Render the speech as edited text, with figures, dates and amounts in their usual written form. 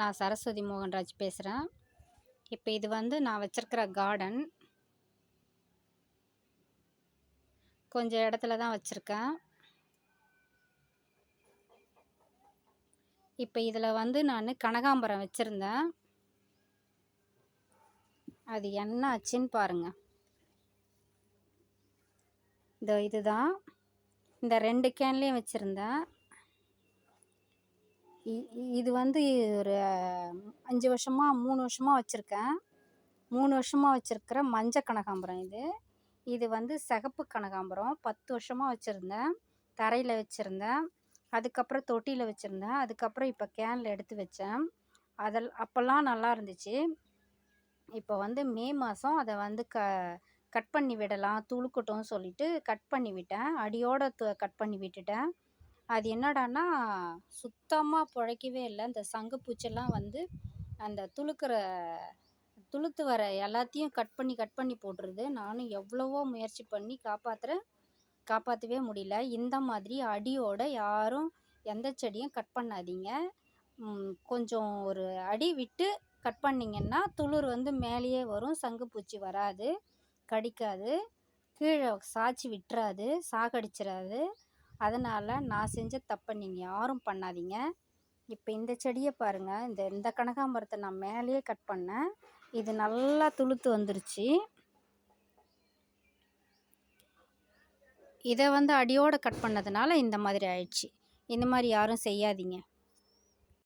நான் சரஸ்வதி மோகன்ராஜ் பேசுகிறேன். இப்போ இது வந்து நான் வச்சிருக்கிற கார்டன். கொஞ்சம் இடத்துல தான் வச்சுருக்கேன். இப்போ இதில் வந்து நான் கனகாம்பரம் வச்சுருந்தேன். அது என்ன ஆச்சுன்னு பாருங்கள். இதுதான் இந்த 2 கேன்லேயும் வச்சுருந்தேன். இது வந்து ஒரு 5 வருஷமாக 3 வருஷமாக வச்சுருக்கேன். 3 வருஷமாக வச்சுருக்கிற மஞ்சள் கனகாம்பரம் இது வந்து சிகப்பு கனகாம்பரம் 10 வருஷமாக வச்சுருந்தேன். தரையில் வச்சுருந்தேன். அதுக்கப்புறம் தொட்டியில் வச்சுருந்தேன். அதுக்கப்புறம் இப்போ கேனில் எடுத்து வச்சேன். அப்போல்லாம் நல்லா இருந்துச்சு. இப்போ வந்து மே மாதம் அதை வந்து கட் பண்ணி விடலாம், துளுக்கட்டும்னு சொல்லிட்டு கட் பண்ணி விட்டேன். அடியோடு கட் பண்ணி விட்டுட்டேன். அது என்னடான்னா சுத்தமாக பிழைக்கவே இல்லை. இந்த சங்குப்பூச்செல்லாம் வந்து அந்த துளுத்து வர எல்லாத்தையும் கட் பண்ணி போட்டுருது. நானும் எவ்வளவோ முயற்சி பண்ணி காப்பாற்றவே முடியல. இந்த மாதிரி அடியோட யாரும் எந்த செடியும் கட் பண்ணாதீங்க. கொஞ்சம் ஒரு அடி விட்டு கட் பண்ணிங்கன்னா துளிர் வந்து மேலேயே வரும். சங்குப்பூச்சி வராது, கடிக்காது, கீழே சாய்ச்சி விட்டுறாது, சாகடிச்சிடாது. அதனால் நான் செஞ்ச தப்பை நீங்கள் யாரும் பண்ணாதீங்க. இப்போ இந்த செடியை பாருங்கள். இந்த கனகாம்பரத்தை நான் மேலேயே கட் பண்ணேன். இது நல்லா துளுத்து வந்துருச்சு. இதை வந்து அடியோடு கட் பண்ணதுனால இந்த மாதிரி ஆயிடுச்சு. இந்த மாதிரி யாரும் செய்யாதீங்க.